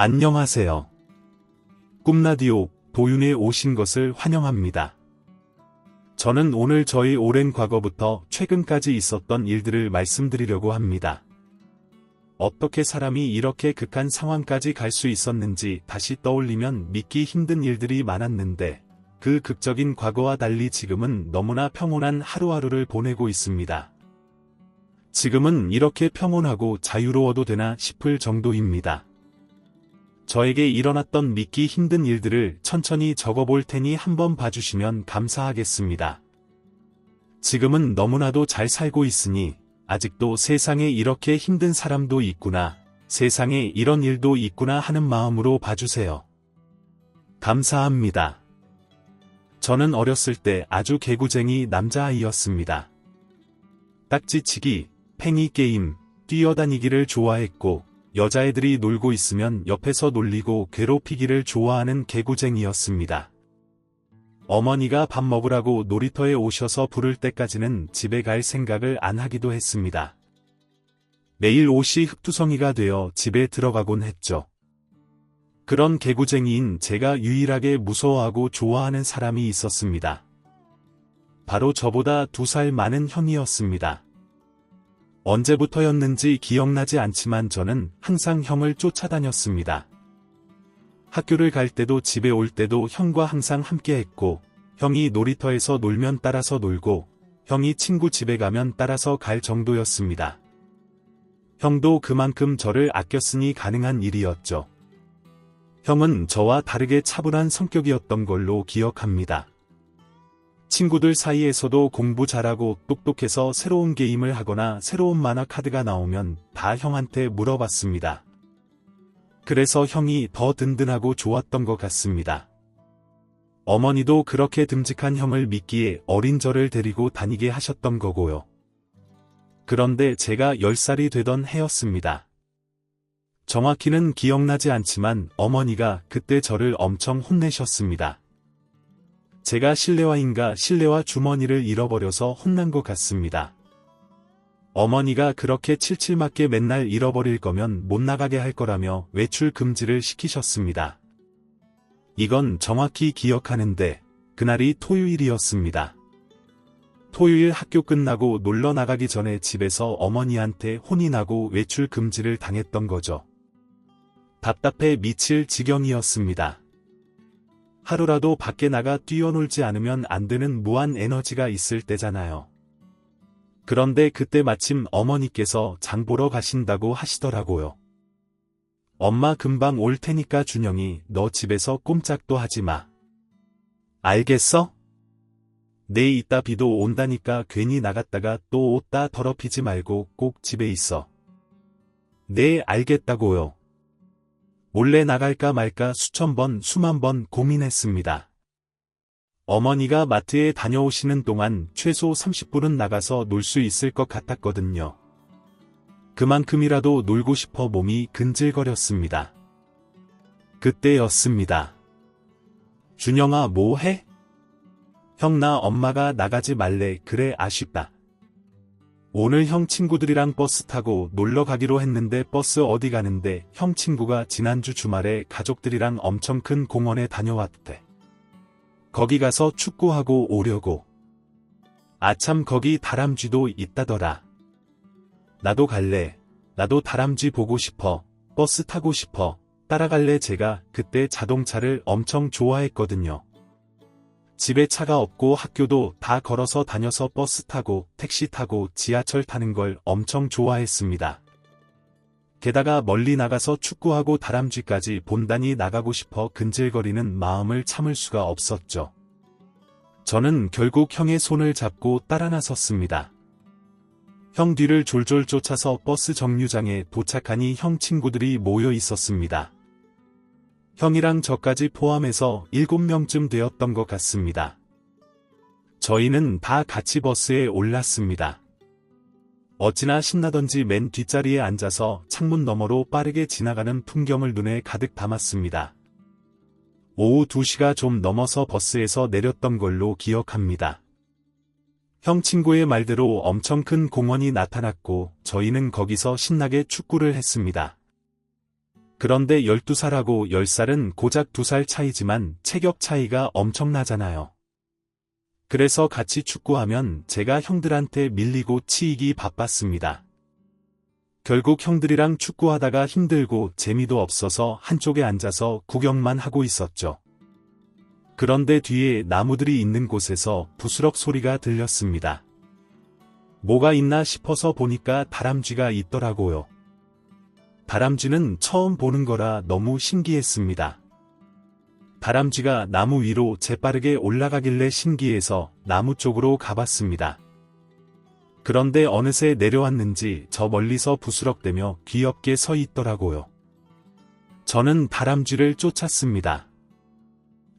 안녕하세요. 꿈라디오 도윤에 오신 것을 환영합니다. 저는 오늘 저희 오랜 과거부터 최근까지 있었던 일들을 말씀드리려고 합니다. 어떻게 사람이 이렇게 극한 상황까지 갈 수 있었는지 다시 떠올리면 믿기 힘든 일들이 많았는데 그 극적인 과거와 달리 지금은 너무나 평온한 하루하루를 보내고 있습니다. 지금은 이렇게 평온하고 자유로워도 되나 싶을 정도입니다. 저에게 일어났던 믿기 힘든 일들을 천천히 적어볼 테니 한번 봐주시면 감사하겠습니다. 지금은 너무나도 잘 살고 있으니 아직도 세상에 이렇게 힘든 사람도 있구나, 세상에 이런 일도 있구나 하는 마음으로 봐주세요. 감사합니다. 저는 어렸을 때 아주 개구쟁이 남자아이였습니다. 딱지치기, 팽이 게임, 뛰어다니기를 좋아했고 여자애들이 놀고 있으면 옆에서 놀리고 괴롭히기를 좋아하는 개구쟁이였습니다. 어머니가 밥 먹으라고 놀이터에 오셔서 부를 때까지는 집에 갈 생각을 안 하기도 했습니다. 매일 옷이 흙투성이가 되어 집에 들어가곤 했죠. 그런 개구쟁이인 제가 유일하게 무서워하고 좋아하는 사람이 있었습니다. 바로 저보다 2살 많은 형이었습니다. 언제부터였는지 기억나지 않지만 저는 항상 형을 쫓아다녔습니다. 학교를 갈 때도 집에 올 때도 형과 항상 함께했고, 형이 놀이터에서 놀면 따라서 놀고, 형이 친구 집에 가면 따라서 갈 정도였습니다. 형도 그만큼 저를 아꼈으니 가능한 일이었죠. 형은 저와 다르게 차분한 성격이었던 걸로 기억합니다. 친구들 사이에서도 공부 잘하고 똑똑해서 새로운 게임을 하거나 새로운 만화 카드가 나오면 다 형한테 물어봤습니다. 그래서 형이 더 든든하고 좋았던 것 같습니다. 어머니도 그렇게 듬직한 형을 믿기에 어린 저를 데리고 다니게 하셨던 거고요. 그런데 제가 10살이 되던 해였습니다. 정확히는 기억나지 않지만 어머니가 그때 저를 엄청 혼내셨습니다. 제가 실내화 주머니를 잃어버려서 혼난 것 같습니다. 어머니가 그렇게 칠칠맞게 맨날 잃어버릴 거면 못 나가게 할 거라며 외출 금지를 시키셨습니다. 이건 정확히 기억하는데 그날이 토요일이었습니다. 토요일 학교 끝나고 놀러 나가기 전에 집에서 어머니한테 혼이 나고 외출 금지를 당했던 거죠. 답답해 미칠 지경이었습니다. 하루라도 밖에 나가 뛰어놀지 않으면 안 되는 무한 에너지가 있을 때잖아요. 그런데 그때 마침 어머니께서 장 보러 가신다고 하시더라고요. 엄마 금방 올 테니까 준영이 너 집에서 꼼짝도 하지 마. 알겠어? 내 이따 비도 온다니까 괜히 나갔다가 또 옷 다 더럽히지 말고 꼭 집에 있어. 네, 알겠다고요. 몰래 나갈까 말까 수천 번 수만 번 고민했습니다. 어머니가 마트에 다녀오시는 동안 최소 30분은 나가서 놀 수 있을 것 같았거든요. 그만큼이라도 놀고 싶어 몸이 근질거렸습니다. 그때였습니다. 준영아, 뭐 해? 형, 나 엄마가 나가지 말래. 그래, 아쉽다. 오늘 형 친구들이랑 버스 타고 놀러 가기로 했는데 버스 어디 가는데 형 친구가 지난주 주말에 가족들이랑 엄청 큰 공원에 다녀왔대. 거기 가서 축구하고 오려고. 아참, 거기 다람쥐도 있다더라. 나도 갈래. 나도 다람쥐 보고 싶어. 버스 타고 싶어. 따라갈래. 제가 그때 자동차를 엄청 좋아했거든요. 집에 차가 없고 학교도 다 걸어서 다녀서 버스 타고 택시 타고 지하철 타는 걸 엄청 좋아했습니다. 게다가 멀리 나가서 축구하고 다람쥐까지 본다니 나가고 싶어 근질거리는 마음을 참을 수가 없었죠. 저는 결국 형의 손을 잡고 따라 나섰습니다. 형 뒤를 졸졸 쫓아서 버스 정류장에 도착하니 형 친구들이 모여 있었습니다. 형이랑 저까지 포함해서 7명쯤 되었던 것 같습니다. 저희는 다 같이 버스에 올랐습니다. 어찌나 신나던지 맨 뒷자리에 앉아서 창문 너머로 빠르게 지나가는 풍경을 눈에 가득 담았습니다. 오후 2시가 좀 넘어서 버스에서 내렸던 걸로 기억합니다. 형 친구의 말대로 엄청 큰 공원이 나타났고 저희는 거기서 신나게 축구를 했습니다. 그런데 12살하고 10살은 고작 2살 차이지만 체격 차이가 엄청나잖아요. 그래서 같이 축구하면 제가 형들한테 밀리고 치이기 바빴습니다. 결국 형들이랑 축구하다가 힘들고 재미도 없어서 한쪽에 앉아서 구경만 하고 있었죠. 그런데 뒤에 나무들이 있는 곳에서 부스럭 소리가 들렸습니다. 뭐가 있나 싶어서 보니까 다람쥐가 있더라고요. 다람쥐는 처음 보는 거라 너무 신기했습니다. 다람쥐가 나무 위로 재빠르게 올라가길래 신기해서 나무 쪽으로 가봤습니다. 그런데 어느새 내려왔는지 저 멀리서 부스럭대며 귀엽게 서 있더라고요. 저는 다람쥐를 쫓았습니다.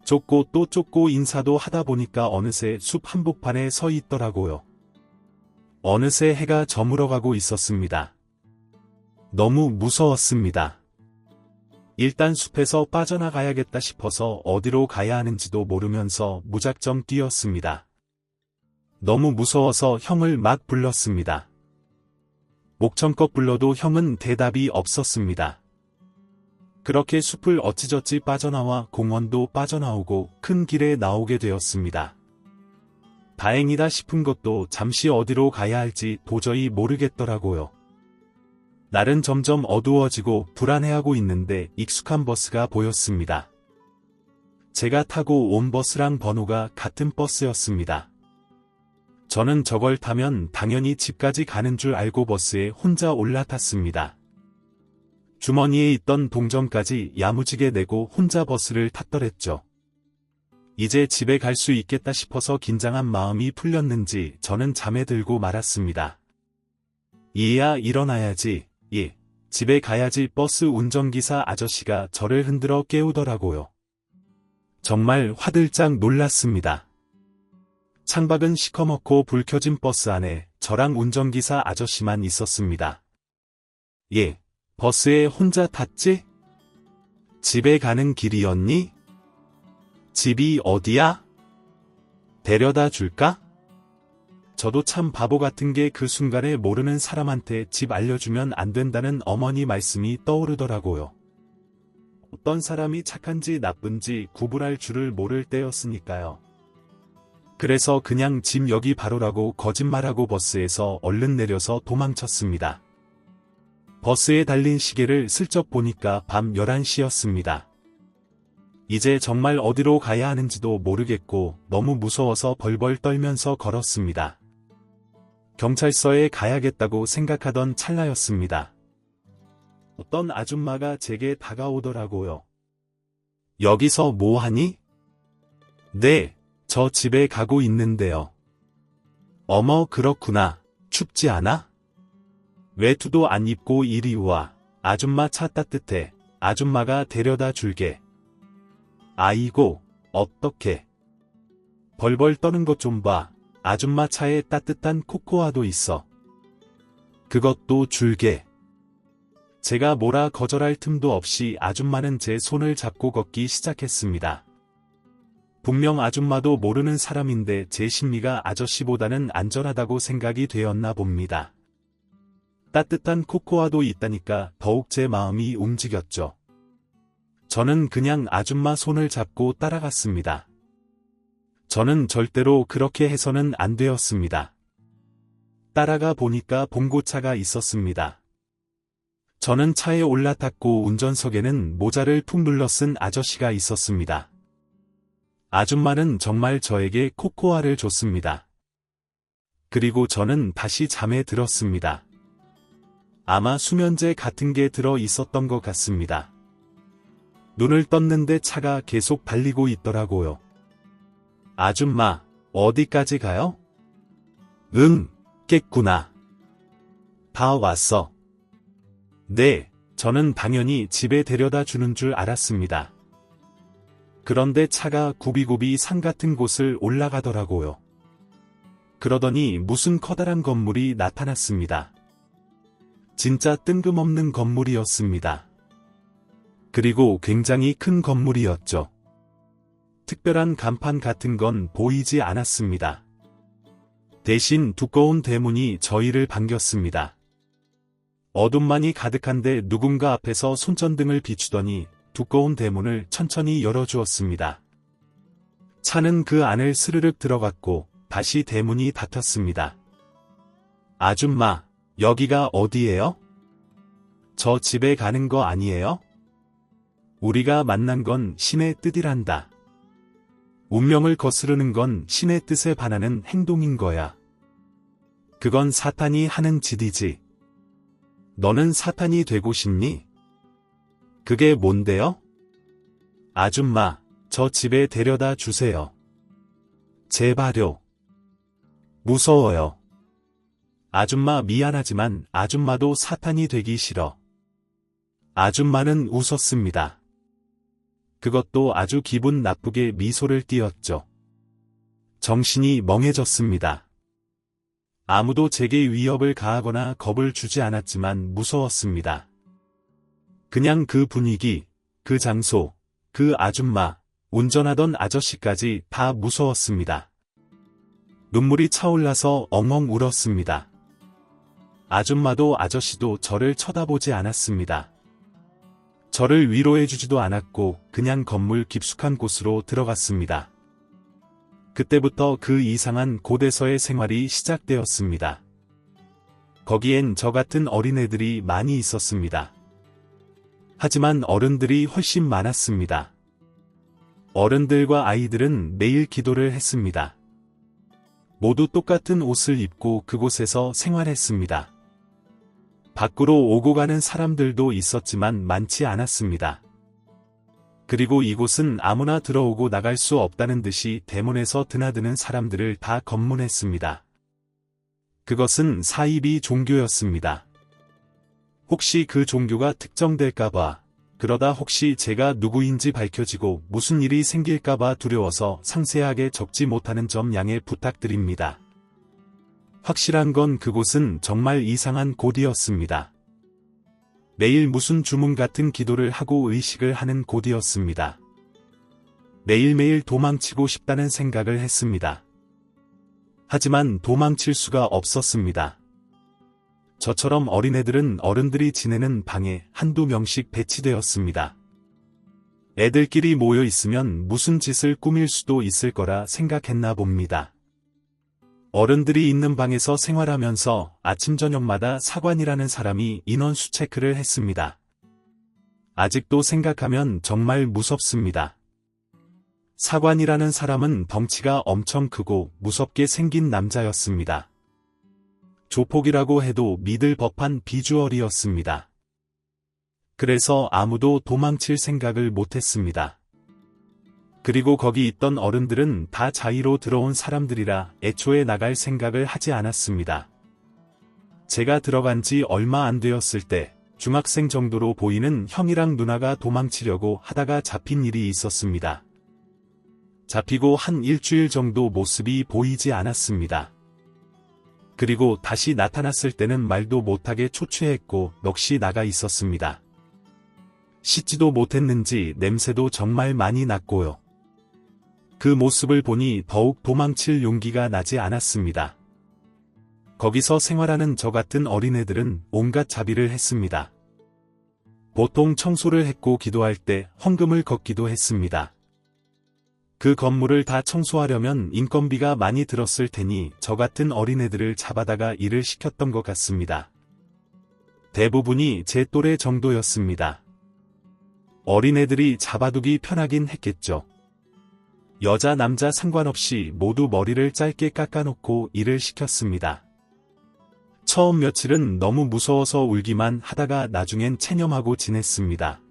쫓고 또 쫓고 인사도 하다 보니까 어느새 숲 한복판에 서 있더라고요. 어느새 해가 저물어가고 있었습니다. 너무 무서웠습니다. 일단 숲에서 빠져나가야겠다 싶어서 어디로 가야 하는지도 모르면서 무작정 뛰었습니다. 너무 무서워서 형을 막 불렀습니다. 목청껏 불러도 형은 대답이 없었습니다. 그렇게 숲을 어찌저찌 빠져나와 공원도 빠져나오고 큰 길에 나오게 되었습니다. 다행이다 싶은 것도 잠시 어디로 가야 할지 도저히 모르겠더라고요. 날은 점점 어두워지고 불안해하고 있는데 익숙한 버스가 보였습니다. 제가 타고 온 버스랑 번호가 같은 버스였습니다. 저는 저걸 타면 당연히 집까지 가는 줄 알고 버스에 혼자 올라탔습니다. 주머니에 있던 동전까지 야무지게 내고 혼자 버스를 탔더랬죠. 이제 집에 갈 수 있겠다 싶어서 긴장한 마음이 풀렸는지 저는 잠에 들고 말았습니다. 얘야 일어나야지. 예, 집에 가야지. 버스 운전기사 아저씨가 저를 흔들어 깨우더라고요. 정말 화들짝 놀랐습니다. 창밖은 시커멓고 불 켜진 버스 안에 저랑 운전기사 아저씨만 있었습니다. 예, 버스에 혼자 탔지? 집에 가는 길이었니? 집이 어디야? 데려다 줄까? 저도 참 바보 같은 게 그 순간에 모르는 사람한테 집 알려주면 안 된다는 어머니 말씀이 떠오르더라고요. 어떤 사람이 착한지 나쁜지 구분할 줄을 모를 때였으니까요. 그래서 그냥 집 여기 바로라고 거짓말하고 버스에서 얼른 내려서 도망쳤습니다. 버스에 달린 시계를 슬쩍 보니까 밤 11시였습니다. 이제 정말 어디로 가야 하는지도 모르겠고 너무 무서워서 벌벌 떨면서 걸었습니다. 경찰서에 가야겠다고 생각하던 찰나였습니다. 어떤 아줌마가 제게 다가오더라고요. 여기서 뭐 하니? 네, 저 집에 가고 있는데요. 어머 그렇구나. 춥지 않아? 외투도 안 입고 이리 와. 아줌마 차 따뜻해. 아줌마가 데려다 줄게. 아이고, 어떡해. 벌벌 떠는 것 좀 봐. 아줌마 차에 따뜻한 코코아도 있어. 그것도 줄게. 제가 뭐라 거절할 틈도 없이 아줌마는 제 손을 잡고 걷기 시작했습니다. 분명 아줌마도 모르는 사람인데 제 심리가 아저씨보다는 안전하다고 생각이 되었나 봅니다. 따뜻한 코코아도 있다니까 더욱 제 마음이 움직였죠. 저는 그냥 아줌마 손을 잡고 따라갔습니다. 저는 절대로 그렇게 해서는 안 되었습니다. 따라가 보니까 봉고차가 있었습니다. 저는 차에 올라탔고 운전석에는 모자를 푹 눌러 쓴 아저씨가 있었습니다. 아줌마는 정말 저에게 코코아를 줬습니다. 그리고 저는 다시 잠에 들었습니다. 아마 수면제 같은 게 들어 있었던 것 같습니다. 눈을 떴는데 차가 계속 달리고 있더라고요. 아줌마, 어디까지 가요? 응, 깼구나. 다 왔어. 네, 저는 당연히 집에 데려다 주는 줄 알았습니다. 그런데 차가 굽이굽이 산 같은 곳을 올라가더라고요. 그러더니 무슨 커다란 건물이 나타났습니다. 진짜 뜬금없는 건물이었습니다. 그리고 굉장히 큰 건물이었죠. 특별한 간판 같은 건 보이지 않았습니다. 대신 두꺼운 대문이 저희를 반겼습니다. 어둠만이 가득한데 누군가 앞에서 손전등을 비추더니 두꺼운 대문을 천천히 열어주었습니다. 차는 그 안을 스르륵 들어갔고 다시 대문이 닫혔습니다. 아줌마, 여기가 어디예요? 저 집에 가는 거 아니에요? 우리가 만난 건 신의 뜻이란다. 운명을 거스르는 건 신의 뜻에 반하는 행동인 거야. 그건 사탄이 하는 짓이지. 너는 사탄이 되고 싶니? 그게 뭔데요? 아줌마, 저 집에 데려다 주세요. 제발요. 무서워요. 아줌마 미안하지만 아줌마도 사탄이 되기 싫어. 아줌마는 웃었습니다. 그것도 아주 기분 나쁘게 미소를 띄었죠. 정신이 멍해졌습니다. 아무도 제게 위협을 가하거나 겁을 주지 않았지만 무서웠습니다. 그냥 그 분위기, 그 장소, 그 아줌마, 운전하던 아저씨까지 다 무서웠습니다. 눈물이 차올라서 엉엉 울었습니다. 아줌마도 아저씨도 저를 쳐다보지 않았습니다. 저를 위로해주지도 않았고 그냥 건물 깊숙한 곳으로 들어갔습니다. 그때부터 그 이상한 곳에서의 생활이 시작되었습니다. 거기엔 저 같은 어린애들이 많이 있었습니다. 하지만 어른들이 훨씬 많았습니다. 어른들과 아이들은 매일 기도를 했습니다. 모두 똑같은 옷을 입고 그곳에서 생활했습니다. 밖으로 오고 가는 사람들도 있었지만 많지 않았습니다. 그리고 이곳은 아무나 들어오고 나갈 수 없다는 듯이 대문에서 드나드는 사람들을 다 검문했습니다. 그것은 사이비 종교였습니다. 혹시 그 종교가 특정될까봐, 그러다 혹시 제가 누구인지 밝혀지고 무슨 일이 생길까봐 두려워서 상세하게 적지 못하는 점 양해 부탁드립니다. 확실한 건 그곳은 정말 이상한 곳이었습니다. 매일 무슨 주문 같은 기도를 하고 의식을 하는 곳이었습니다. 매일매일 도망치고 싶다는 생각을 했습니다. 하지만 도망칠 수가 없었습니다. 저처럼 어린애들은 어른들이 지내는 방에 한두 명씩 배치되었습니다. 애들끼리 모여 있으면 무슨 짓을 꾸밀 수도 있을 거라 생각했나 봅니다. 어른들이 있는 방에서 생활하면서 아침 저녁마다 사관이라는 사람이 인원수 체크를 했습니다. 아직도 생각하면 정말 무섭습니다. 사관이라는 사람은 덩치가 엄청 크고 무섭게 생긴 남자였습니다. 조폭이라고 해도 믿을 법한 비주얼이었습니다. 그래서 아무도 도망칠 생각을 못했습니다. 그리고 거기 있던 어른들은 다 자의로 들어온 사람들이라 애초에 나갈 생각을 하지 않았습니다. 제가 들어간 지 얼마 안 되었을 때 중학생 정도로 보이는 형이랑 누나가 도망치려고 하다가 잡힌 일이 있었습니다. 잡히고 한 일주일 정도 모습이 보이지 않았습니다. 그리고 다시 나타났을 때는 말도 못하게 초췌했고 넋이 나가 있었습니다. 씻지도 못했는지 냄새도 정말 많이 났고요. 그 모습을 보니 더욱 도망칠 용기가 나지 않았습니다. 거기서 생활하는 저 같은 어린애들은 온갖 자비를 했습니다. 보통 청소를 했고 기도할 때 헌금을 걷기도 했습니다. 그 건물을 다 청소하려면 인건비가 많이 들었을 테니 저 같은 어린애들을 잡아다가 일을 시켰던 것 같습니다. 대부분이 제 또래 정도였습니다. 어린애들이 잡아두기 편하긴 했겠죠. 여자 남자 상관없이 모두 머리를 짧게 깎아놓고 일을 시켰습니다. 처음 며칠은 너무 무서워서 울기만 하다가 나중엔 체념하고 지냈습니다.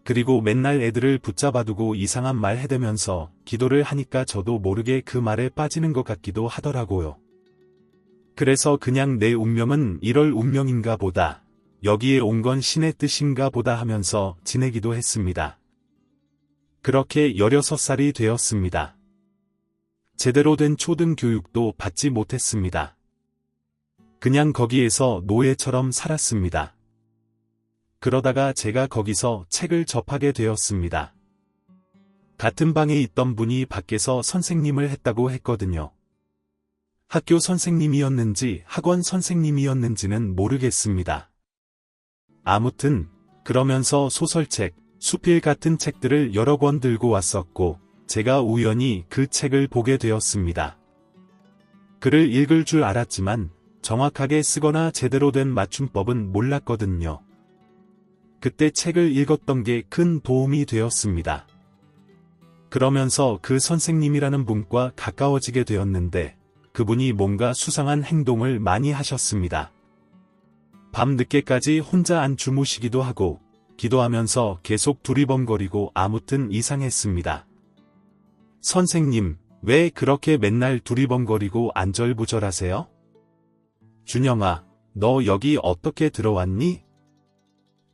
그리고 맨날 애들을 붙잡아두고 이상한 말 해대면서 기도를 하니까 저도 모르게 그 말에 빠지는 것 같기도 하더라고요. 그래서 그냥 내 운명은 이럴 운명인가 보다, 여기에 온 건 신의 뜻인가 보다 하면서 지내기도 했습니다. 그렇게 16살이 되었습니다. 제대로 된 초등 교육도 받지 못했습니다. 그냥 거기에서 노예처럼 살았습니다. 그러다가 제가 거기서 책을 접하게 되었습니다. 같은 방에 있던 분이 밖에서 선생님을 했다고 했거든요. 학교 선생님이었는지 학원 선생님이었는지는 모르겠습니다. 아무튼 그러면서 소설책, 수필 같은 책들을 여러 권 들고 왔었고 제가 우연히 그 책을 보게 되었습니다. 글을 읽을 줄 알았지만 정확하게 쓰거나 제대로 된 맞춤법은 몰랐거든요. 그때 책을 읽었던 게 큰 도움이 되었습니다. 그러면서 그 선생님이라는 분과 가까워지게 되었는데 그분이 뭔가 수상한 행동을 많이 하셨습니다. 밤 늦게까지 혼자 안 주무시기도 하고 기도하면서 계속 두리번거리고 아무튼 이상했습니다. 선생님, 왜 그렇게 맨날 두리번거리고 안절부절하세요? 준영아, 너 여기 어떻게 들어왔니?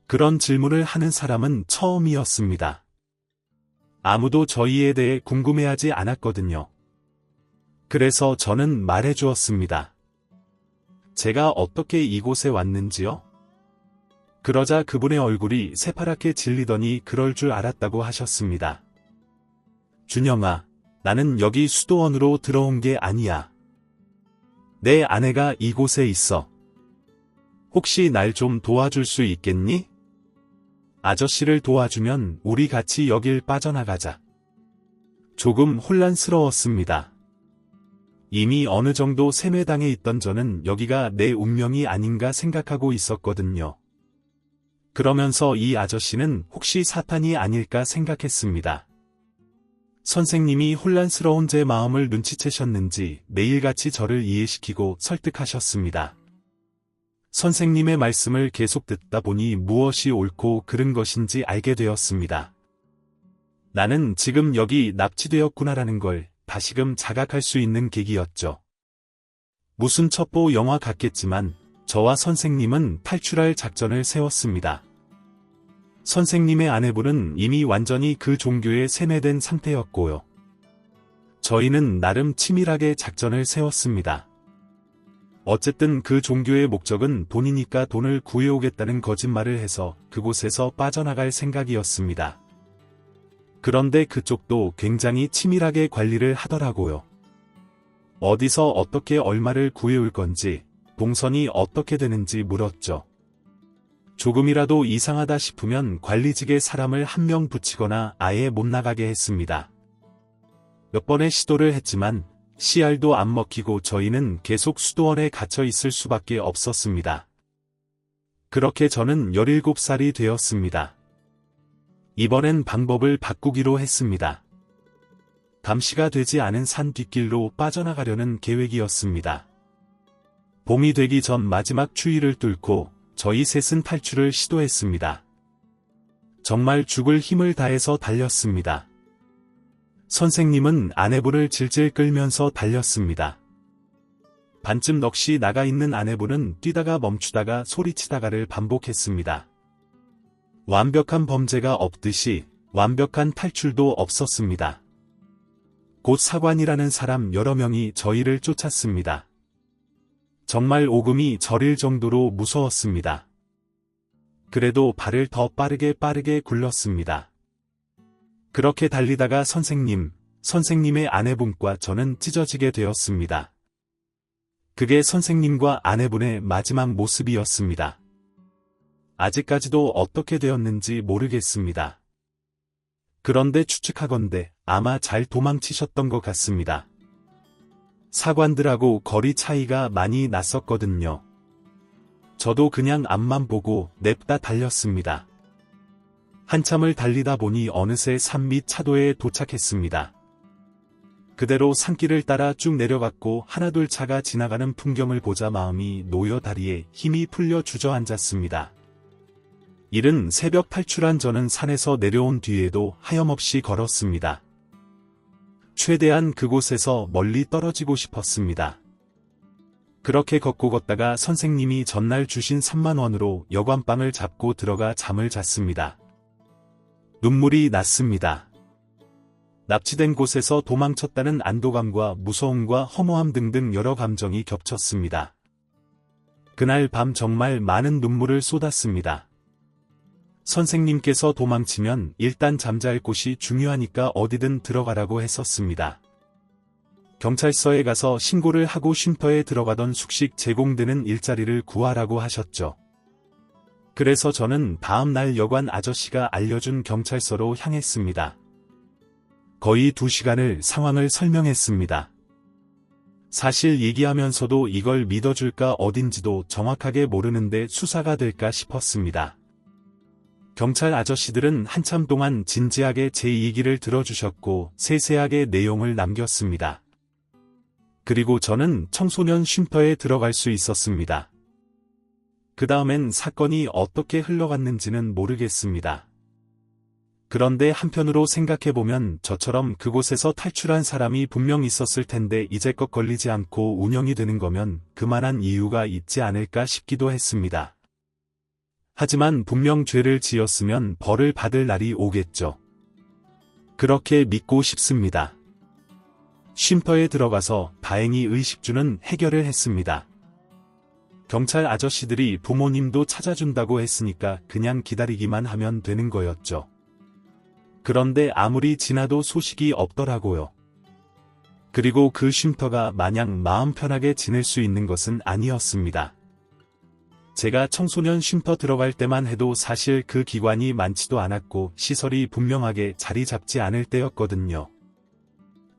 그런 질문을 하는 사람은 처음이었습니다. 아무도 저희에 대해 궁금해하지 않았거든요. 그래서 저는 말해주었습니다. 제가 어떻게 이곳에 왔는지요? 그러자 그분의 얼굴이 새파랗게 질리더니 그럴 줄 알았다고 하셨습니다. 준영아, 나는 여기 수도원으로 들어온 게 아니야. 내 아내가 이곳에 있어. 혹시 날 좀 도와줄 수 있겠니? 아저씨를 도와주면 우리 같이 여길 빠져나가자. 조금 혼란스러웠습니다. 이미 어느 정도 세뇌당해 있던 저는 여기가 내 운명이 아닌가 생각하고 있었거든요. 그러면서 이 아저씨는 혹시 사탄이 아닐까 생각했습니다. 선생님이 혼란스러운 제 마음을 눈치채셨는지 매일같이 저를 이해시키고 설득하셨습니다. 선생님의 말씀을 계속 듣다 보니 무엇이 옳고 그른 것인지 알게 되었습니다. 나는 지금 여기 납치되었구나라는 걸 다시금 자각할 수 있는 계기였죠. 무슨 첩보 영화 같겠지만 저와 선생님은 탈출할 작전을 세웠습니다. 선생님의 아내분은 이미 완전히 그 종교에 세뇌된 상태였고요. 저희는 나름 치밀하게 작전을 세웠습니다. 어쨌든 그 종교의 목적은 돈이니까 돈을 구해오겠다는 거짓말을 해서 그곳에서 빠져나갈 생각이었습니다. 그런데 그쪽도 굉장히 치밀하게 관리를 하더라고요. 어디서 어떻게 얼마를 구해올 건지, 동선이 어떻게 되는지 물었죠. 조금이라도 이상하다 싶으면 관리직에 사람을 한 명 붙이거나 아예 못 나가게 했습니다. 몇 번의 시도를 했지만 씨알도 안 먹히고 저희는 계속 수도원에 갇혀 있을 수밖에 없었습니다. 그렇게 저는 17살이 되었습니다. 이번엔 방법을 바꾸기로 했습니다. 감시가 되지 않은 산 뒷길로 빠져나가려는 계획이었습니다. 봄이 되기 전 마지막 추위를 뚫고 저희 셋은 탈출을 시도했습니다. 정말 죽을 힘을 다해서 달렸습니다. 선생님은 아내분을 질질 끌면서 달렸습니다. 반쯤 넋이 나가 있는 아내분은 뛰다가 멈추다가 소리치다가를 반복했습니다. 완벽한 범죄가 없듯이 완벽한 탈출도 없었습니다. 곧 사관이라는 사람 여러 명이 저희를 쫓았습니다. 정말 오금이 저릴 정도로 무서웠습니다. 그래도 발을 더 빠르게 굴렀습니다. 그렇게 달리다가 선생님의 아내분과 저는 찢어지게 되었습니다. 그게 선생님과 아내분의 마지막 모습이었습니다. 아직까지도 어떻게 되었는지 모르겠습니다. 그런데 추측하건대 아마 잘 도망치셨던 것 같습니다. 사관들하고 거리 차이가 많이 났었거든요. 저도 그냥 앞만 보고 냅다 달렸습니다. 한참을 달리다 보니 어느새 산 밑 차도에 도착했습니다. 그대로 산길을 따라 쭉 내려갔고 하나둘 차가 지나가는 풍경을 보자 마음이 놓여 다리에 힘이 풀려 주저앉았습니다. 이른 새벽 탈출한 저는 산에서 내려온 뒤에도 하염없이 걸었습니다. 최대한 그곳에서 멀리 떨어지고 싶었습니다. 그렇게 걷다가 선생님이 전날 주신 3만 원으로 여관방을 잡고 들어가 잠을 잤습니다. 눈물이 났습니다. 납치된 곳에서 도망쳤다는 안도감과 무서움과 허무함 등등 여러 감정이 겹쳤습니다. 그날 밤 정말 많은 눈물을 쏟았습니다. 선생님께서 도망치면 일단 잠잘 곳이 중요하니까 어디든 들어가라고 했었습니다. 경찰서에 가서 신고를 하고 쉼터에 들어가던 숙식 제공되는 일자리를 구하라고 하셨죠. 그래서 저는 다음 날 여관 아저씨가 알려준 경찰서로 향했습니다. 거의 2시간을 상황을 설명했습니다. 사실 얘기하면서도 이걸 믿어줄까 어딘지도 정확하게 모르는데 수사가 될까 싶었습니다. 경찰 아저씨들은 한참 동안 진지하게 제 얘기를 들어주셨고 세세하게 내용을 남겼습니다. 그리고 저는 청소년 쉼터에 들어갈 수 있었습니다. 그 다음엔 사건이 어떻게 흘러갔는지는 모르겠습니다. 그런데 한편으로 생각해보면 저처럼 그곳에서 탈출한 사람이 분명 있었을 텐데 이제껏 걸리지 않고 운영이 되는 거면 그만한 이유가 있지 않을까 싶기도 했습니다. 하지만 분명 죄를 지었으면 벌을 받을 날이 오겠죠. 그렇게 믿고 싶습니다. 쉼터에 들어가서 다행히 의식주는 해결을 했습니다. 경찰 아저씨들이 부모님도 찾아준다고 했으니까 그냥 기다리기만 하면 되는 거였죠. 그런데 아무리 지나도 소식이 없더라고요. 그리고 그 쉼터가 마냥 마음 편하게 지낼 수 있는 것은 아니었습니다. 제가 청소년 쉼터 들어갈 때만 해도 사실 그 기관이 많지도 않았고 시설이 분명하게 자리 잡지 않을 때였거든요.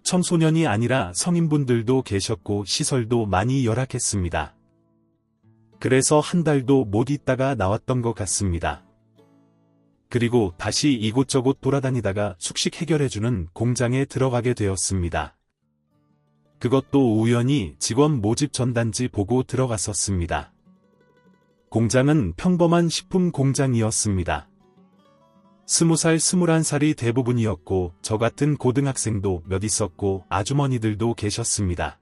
청소년이 아니라 성인분들도 계셨고 시설도 많이 열악했습니다. 그래서 한 달도 못 있다가 나왔던 것 같습니다. 그리고 다시 이곳저곳 돌아다니다가 숙식 해결해주는 공장에 들어가게 되었습니다. 그것도 우연히 직원 모집 전단지 보고 들어갔었습니다. 공장은 평범한 식품 공장이었습니다. 20살, 21살이 대부분이었고 저 같은 고등학생도 몇 있었고 아주머니들도 계셨습니다.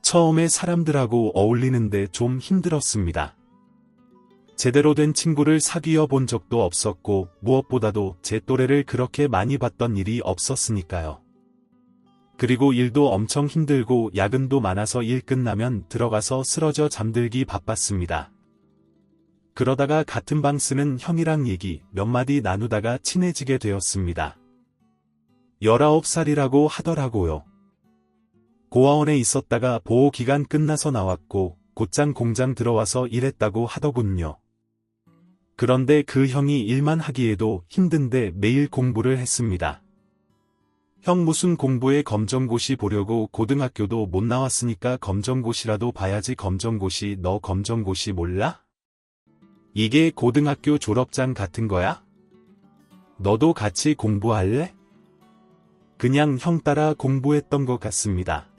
처음에 사람들하고 어울리는데 좀 힘들었습니다. 제대로 된 친구를 사귀어 본 적도 없었고 무엇보다도 제 또래를 그렇게 많이 봤던 일이 없었으니까요. 그리고 일도 엄청 힘들고 야근도 많아서 일 끝나면 들어가서 쓰러져 잠들기 바빴습니다. 그러다가 같은 방 쓰는 형이랑 얘기 몇 마디 나누다가 친해지게 되었습니다. 19살이라고 하더라고요. 고아원에 있었다가 보호기간 끝나서 나왔고 곧장 공장 들어와서 일했다고 하더군요. 그런데 그 형이 일만 하기에도 힘든데 매일 공부를 했습니다. 형 무슨 공부에 검정고시 보려고 고등학교도 못 나왔으니까 검정고시라도 봐야지. 검정고시? 너 검정고시 몰라? 이게 고등학교 졸업장 같은 거야? 너도 같이 공부할래? 그냥 형 따라 공부했던 것 같습니다.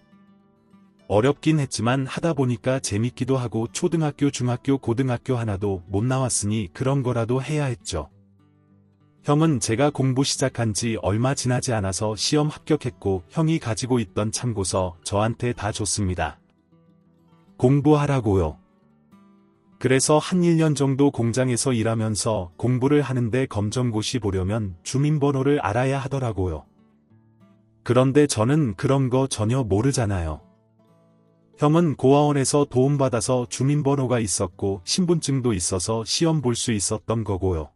어렵긴 했지만 하다 보니까 재밌기도 하고 초등학교, 중학교, 고등학교 하나도 못 나왔으니 그런 거라도 해야 했죠. 형은 제가 공부 시작한 지 얼마 지나지 않아서 시험 합격했고 형이 가지고 있던 참고서 저한테 다 줬습니다. 공부하라고요. 그래서 한 1년 정도 공장에서 일하면서 공부를 하는데 검정고시 보려면 주민번호를 알아야 하더라고요. 그런데 저는 그런 거 전혀 모르잖아요. 형은 고아원에서 도움받아서 주민번호가 있었고 신분증도 있어서 시험 볼 수 있었던 거고요.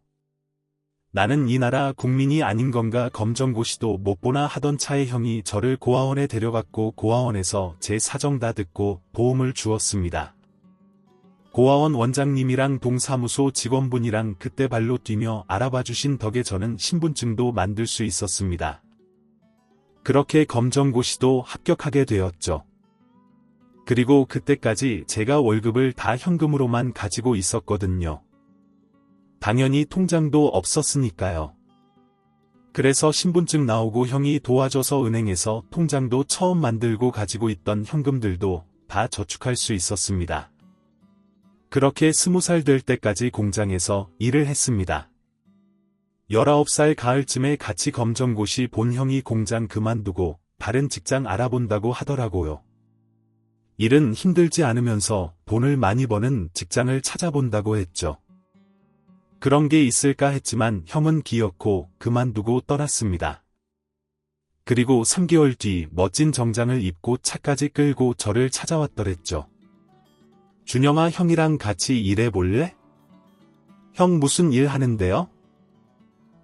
나는 이 나라 국민이 아닌 건가 검정고시도 못 보나 하던 차에 형이 저를 고아원에 데려갔고 고아원에서 제 사정 다 듣고 도움을 주었습니다. 고아원 원장님이랑 동사무소 직원분이랑 그때 발로 뛰며 알아봐 주신 덕에 저는 신분증도 만들 수 있었습니다. 그렇게 검정고시도 합격하게 되었죠. 그리고 그때까지 제가 월급을 다 현금으로만 가지고 있었거든요. 당연히 통장도 없었으니까요. 그래서 신분증 나오고 형이 도와줘서 은행에서 통장도 처음 만들고 가지고 있던 현금들도 다 저축할 수 있었습니다. 그렇게 20살 될 때까지 공장에서 일을 했습니다. 19살 가을쯤에 같이 검정고시 본 형이 공장 그만두고 다른 직장 알아본다고 하더라고요. 일은 힘들지 않으면서 돈을 많이 버는 직장을 찾아본다고 했죠. 그런 게 있을까 했지만 형은 기어코 그만두고 떠났습니다. 그리고 3개월 뒤 멋진 정장을 입고 차까지 끌고 저를 찾아왔더랬죠. 준영아, 형이랑 같이 일해볼래? 형 무슨 일 하는데요?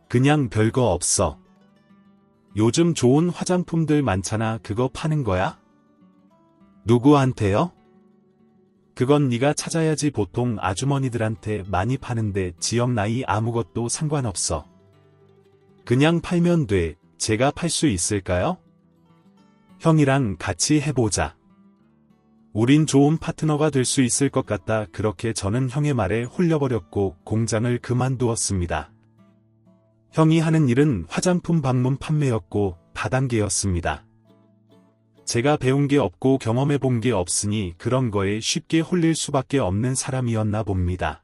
그냥 별거 없어. 요즘 좋은 화장품들 많잖아. 그거 파는 거야? 누구한테요? 그건 네가 찾아야지. 보통 아주머니들한테 많이 파는데 지역 나이 아무것도 상관없어. 그냥 팔면 돼. 제가 팔 수 있을까요? 형이랑 같이 해보자. 우린 좋은 파트너가 될 수 있을 것 같다. 그렇게 저는 형의 말에 홀려버렸고 공장을 그만두었습니다. 형이 하는 일은 화장품 방문 판매였고 다단계였습니다. 제가 배운 게 없고 경험해 본 게 없으니 그런 거에 쉽게 홀릴 수밖에 없는 사람이었나 봅니다.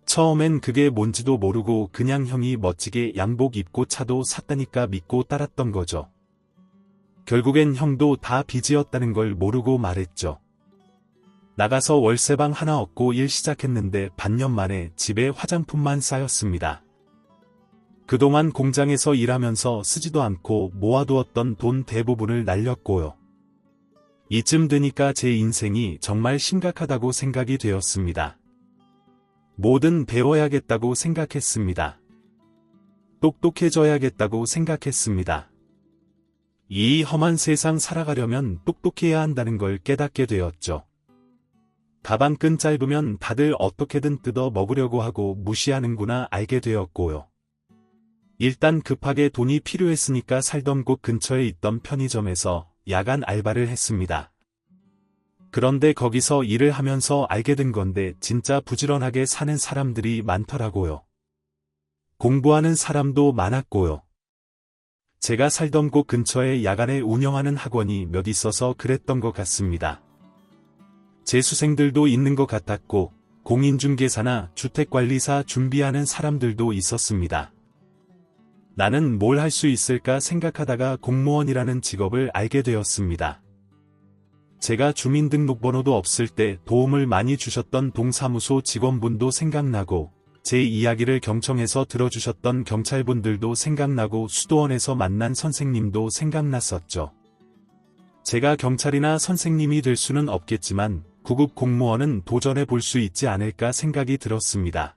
처음엔 그게 뭔지도 모르고 그냥 형이 멋지게 양복 입고 차도 샀다니까 믿고 따랐던 거죠. 결국엔 형도 다 빚이었다는 걸 모르고 말했죠. 나가서 월세방 하나 얻고 일 시작했는데 반년 만에 집에 화장품만 쌓였습니다. 그동안 공장에서 일하면서 쓰지도 않고 모아두었던 돈 대부분을 날렸고요. 이쯤 되니까 제 인생이 정말 심각하다고 생각이 되었습니다. 뭐든 배워야겠다고 생각했습니다. 똑똑해져야겠다고 생각했습니다. 이 험한 세상 살아가려면 똑똑해야 한다는 걸 깨닫게 되었죠. 가방끈 짧으면 다들 어떻게든 뜯어 먹으려고 하고 무시하는구나 알게 되었고요. 일단 급하게 돈이 필요했으니까 살던 곳 근처에 있던 편의점에서 야간 알바를 했습니다. 그런데 거기서 일을 하면서 알게 된 건데 진짜 부지런하게 사는 사람들이 많더라고요. 공부하는 사람도 많았고요. 제가 살던 곳 근처에 야간에 운영하는 학원이 몇 있어서 그랬던 것 같습니다. 재수생들도 있는 것 같았고 공인중개사나 주택관리사 준비하는 사람들도 있었습니다. 나는 뭘 할 수 있을까 생각하다가 공무원이라는 직업을 알게 되었습니다. 제가 주민등록번호도 없을 때 도움을 많이 주셨던 동사무소 직원분도 생각나고 제 이야기를 경청해서 들어주셨던 경찰분들도 생각나고 수도원에서 만난 선생님도 생각났었죠. 제가 경찰이나 선생님이 될 수는 없겠지만 9급 공무원은 도전해 볼 수 있지 않을까 생각이 들었습니다.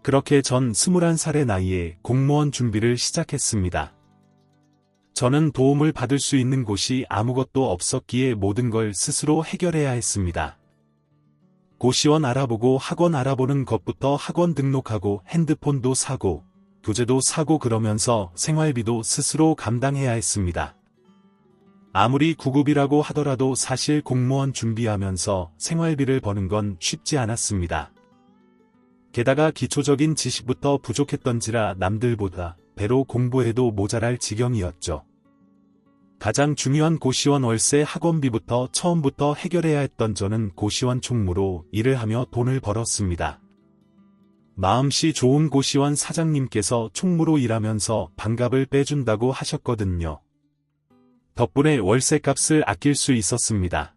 그렇게 전 21살의 나이에 공무원 준비를 시작했습니다. 저는 도움을 받을 수 있는 곳이 아무것도 없었기에 모든 걸 스스로 해결해야 했습니다. 고시원 알아보고 학원 알아보는 것부터 학원 등록하고 핸드폰도 사고 교재도 사고 그러면서 생활비도 스스로 감당해야 했습니다. 아무리 9급이라고 하더라도 사실 공무원 준비하면서 생활비를 버는 건 쉽지 않았습니다. 게다가 기초적인 지식부터 부족했던지라 남들보다 배로 공부해도 모자랄 지경이었죠. 가장 중요한 고시원 월세 학원비부터 처음부터 해결해야 했던 저는 고시원 총무로 일을 하며 돈을 벌었습니다. 마음씨 좋은 고시원 사장님께서 총무로 일하면서 반값을 빼준다고 하셨거든요. 덕분에 월세값을 아낄 수 있었습니다.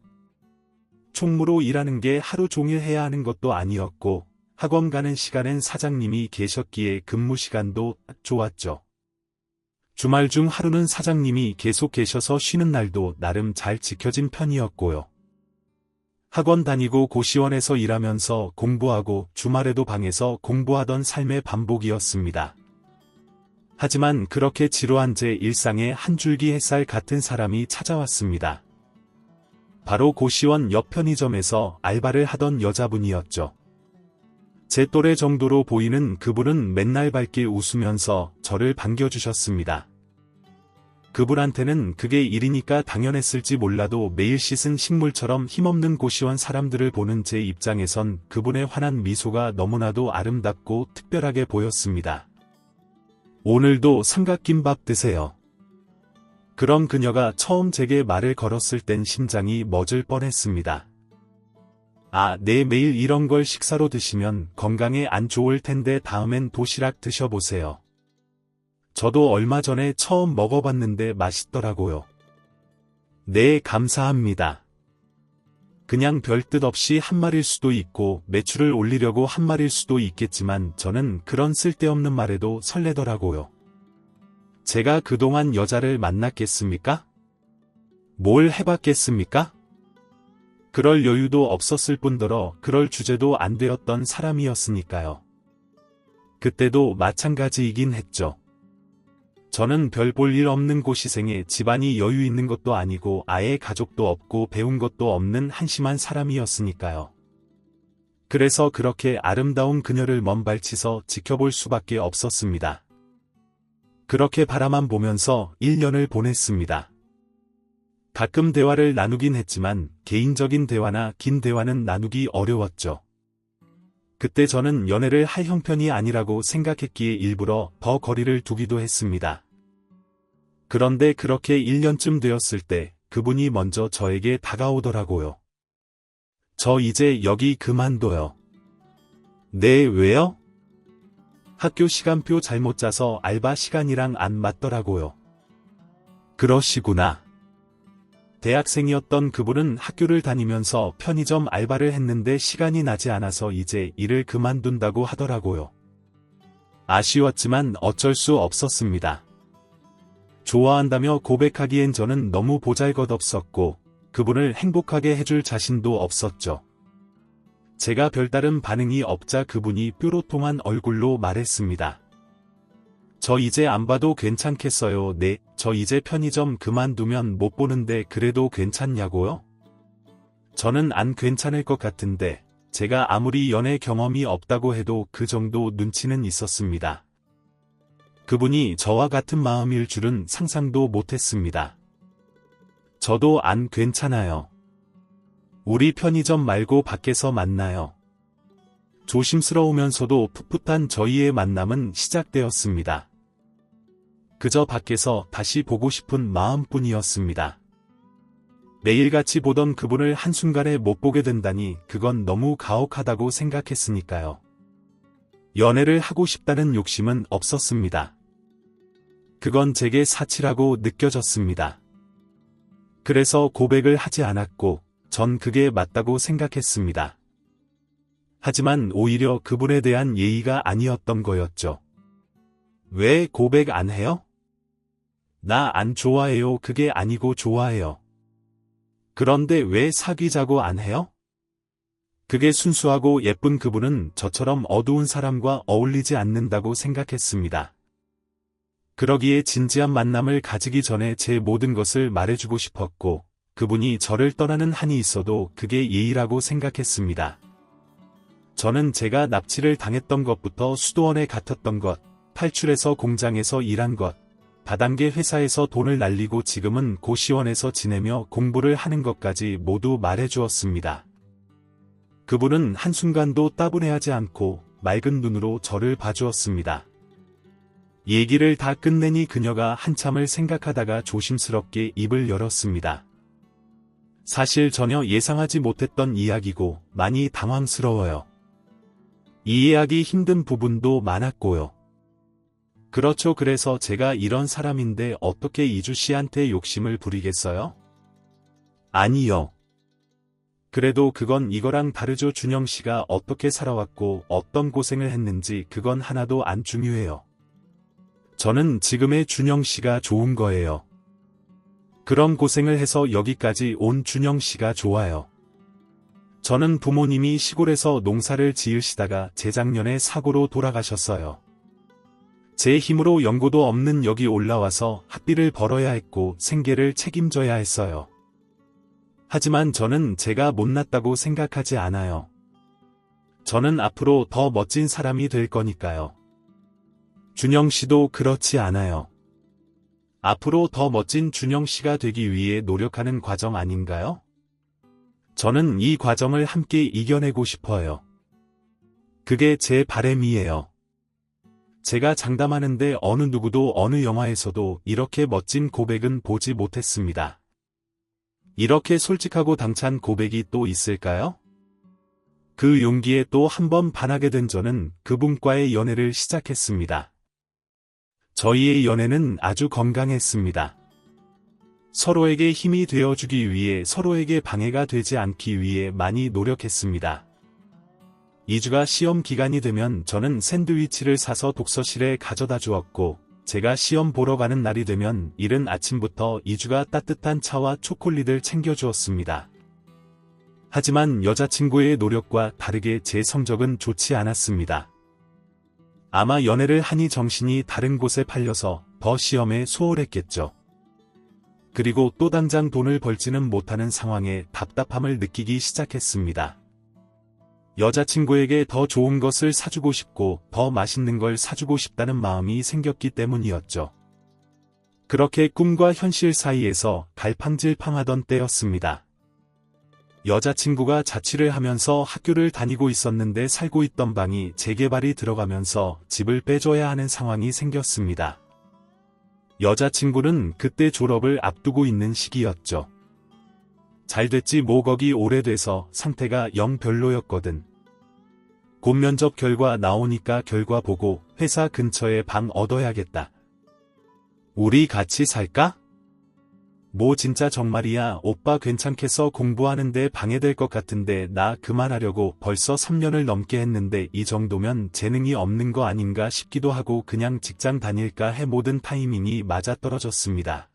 총무로 일하는 게 하루 종일 해야 하는 것도 아니었고 학원 가는 시간엔 사장님이 계셨기에 근무 시간도 딱 좋았죠. 주말 중 하루는 사장님이 계속 계셔서 쉬는 날도 나름 잘 지켜진 편이었고요. 학원 다니고 고시원에서 일하면서 공부하고 주말에도 방에서 공부하던 삶의 반복이었습니다. 하지만 그렇게 지루한 제 일상에 한 줄기 햇살 같은 사람이 찾아왔습니다. 바로 고시원 옆 편의점에서 알바를 하던 여자분이었죠. 제 또래 정도로 보이는 그분은 맨날 밝게 웃으면서 저를 반겨주셨습니다. 그분한테는 그게 일이니까 당연했을지 몰라도 매일 씻은 식물처럼 힘없는 고시원 사람들을 보는 제 입장에선 그분의 환한 미소가 너무나도 아름답고 특별하게 보였습니다. 오늘도 삼각김밥 드세요. 그런 그녀가 처음 제게 말을 걸었을 땐 심장이 멎을 뻔했습니다. 아, 네, 매일 이런 걸 식사로 드시면 건강에 안 좋을 텐데 다음엔 도시락 드셔보세요. 저도 얼마 전에 처음 먹어봤는데 맛있더라고요. 네, 감사합니다. 그냥 별 뜻 없이 한 말일 수도 있고 매출을 올리려고 한 말일 수도 있겠지만 저는 그런 쓸데없는 말에도 설레더라고요. 제가 그동안 여자를 만났겠습니까? 뭘 해봤겠습니까? 그럴 여유도 없었을 뿐더러 그럴 주제도 안 되었던 사람이었으니까요. 그때도 마찬가지이긴 했죠. 저는 별 볼 일 없는 고시생에 집안이 여유 있는 것도 아니고 아예 가족도 없고 배운 것도 없는 한심한 사람이었으니까요. 그래서 그렇게 아름다운 그녀를 먼발치서 지켜볼 수밖에 없었습니다. 그렇게 바라만 보면서 1년을 보냈습니다. 가끔 대화를 나누긴 했지만 개인적인 대화나 긴 대화는 나누기 어려웠죠. 그때 저는 연애를 할 형편이 아니라고 생각했기에 일부러 더 거리를 두기도 했습니다. 그런데 그렇게 1년쯤 되었을 때 그분이 먼저 저에게 다가오더라고요. 저 이제 여기 그만둬요. 네, 왜요? 학교 시간표 잘못 짜서 알바 시간이랑 안 맞더라고요. 그러시구나. 대학생이었던 그분은 학교를 다니면서 편의점 알바를 했는데 시간이 나지 않아서 이제 일을 그만둔다고 하더라고요. 아쉬웠지만 어쩔 수 없었습니다. 좋아한다며 고백하기엔 저는 너무 보잘것없었고 그분을 행복하게 해줄 자신도 없었죠. 제가 별다른 반응이 없자 그분이 뾰로통한 얼굴로 말했습니다. 저 이제 안 봐도 괜찮겠어요. 네, 저 이제 편의점 그만두면 못 보는데 그래도 괜찮냐고요? 저는 안 괜찮을 것 같은데 제가 아무리 연애 경험이 없다고 해도 그 정도 눈치는 있었습니다. 그분이 저와 같은 마음일 줄은 상상도 못했습니다. 저도 안 괜찮아요. 우리 편의점 말고 밖에서 만나요. 조심스러우면서도 풋풋한 저희의 만남은 시작되었습니다. 그저 밖에서 다시 보고 싶은 마음뿐이었습니다. 매일같이 보던 그분을 한순간에 못 보게 된다니 그건 너무 가혹하다고 생각했으니까요. 연애를 하고 싶다는 욕심은 없었습니다. 그건 제게 사치라고 느껴졌습니다. 그래서 고백을 하지 않았고 전 그게 맞다고 생각했습니다. 하지만 오히려 그분에 대한 예의가 아니었던 거였죠. 왜 고백 안 해요? 나 안 좋아해요. 그게 아니고 좋아해요. 그런데 왜 사귀자고 안 해요? 그게 순수하고 예쁜 그분은 저처럼 어두운 사람과 어울리지 않는다고 생각했습니다. 그러기에 진지한 만남을 가지기 전에 제 모든 것을 말해주고 싶었고 그분이 저를 떠나는 한이 있어도 그게 예의라고 생각했습니다. 저는 제가 납치를 당했던 것부터 수도원에 갇혔던 것, 탈출해서 공장에서 일한 것, 다단계 회사에서 돈을 날리고 지금은 고시원에서 지내며 공부를 하는 것까지 모두 말해주었습니다. 그분은 한순간도 따분해하지 않고 맑은 눈으로 저를 봐주었습니다. 얘기를 다 끝내니 그녀가 한참을 생각하다가 조심스럽게 입을 열었습니다. 사실 전혀 예상하지 못했던 이야기고 많이 당황스러워요. 이해하기 힘든 부분도 많았고요. 그렇죠. 그래서 제가 이런 사람인데 어떻게 이주 씨한테 욕심을 부리겠어요? 아니요. 그래도 그건 이거랑 다르죠. 준영 씨가 어떻게 살아왔고 어떤 고생을 했는지 그건 하나도 안 중요해요. 저는 지금의 준영 씨가 좋은 거예요. 그런 고생을 해서 여기까지 온 준영 씨가 좋아요. 저는 부모님이 시골에서 농사를 지으시다가 재작년에 사고로 돌아가셨어요. 제 힘으로 연고도 없는 여기 올라와서 학비를 벌어야 했고 생계를 책임져야 했어요. 하지만 저는 제가 못났다고 생각하지 않아요. 저는 앞으로 더 멋진 사람이 될 거니까요. 준영 씨도 그렇지 않아요. 앞으로 더 멋진 준영 씨가 되기 위해 노력하는 과정 아닌가요? 저는 이 과정을 함께 이겨내고 싶어요. 그게 제 바람이에요. 제가 장담하는데 어느 누구도 어느 영화에서도 이렇게 멋진 고백은 보지 못했습니다. 이렇게 솔직하고 당찬 고백이 또 있을까요? 그 용기에 또 한 번 반하게 된 저는 그분과의 연애를 시작했습니다. 저희의 연애는 아주 건강했습니다. 서로에게 힘이 되어주기 위해 서로에게 방해가 되지 않기 위해 많이 노력했습니다. 2주가 시험 기간이 되면 저는 샌드위치를 사서 독서실에 가져다 주었고 제가 시험 보러 가는 날이 되면 이른 아침부터 2주가 따뜻한 차와 초콜릿을 챙겨주었습니다. 하지만 여자친구의 노력과 다르게 제 성적은 좋지 않았습니다. 아마 연애를 하니 정신이 다른 곳에 팔려서 더 시험에 소홀했겠죠. 그리고 또 당장 돈을 벌지는 못하는 상황에 답답함을 느끼기 시작했습니다. 여자친구에게 더 좋은 것을 사주고 싶고 더 맛있는 걸 사주고 싶다는 마음이 생겼기 때문이었죠. 그렇게 꿈과 현실 사이에서 갈팡질팡하던 때였습니다. 여자친구가 자취를 하면서 학교를 다니고 있었는데 살고 있던 방이 재개발이 들어가면서 집을 빼줘야 하는 상황이 생겼습니다. 여자친구는 그때 졸업을 앞두고 있는 시기였죠. 잘됐지 뭐 거기 오래돼서 상태가 영 별로였거든. 곧 면접 결과 나오니까 결과 보고 회사 근처에 방 얻어야겠다. 우리 같이 살까? 뭐 진짜 정말이야. 오빠 괜찮겠어. 공부하는데 방해될 것 같은데 나 그만하려고 벌써 3년을 넘게 했는데 이 정도면 재능이 없는 거 아닌가 싶기도 하고 그냥 직장 다닐까 해. 모든 타이밍이 맞아떨어졌습니다.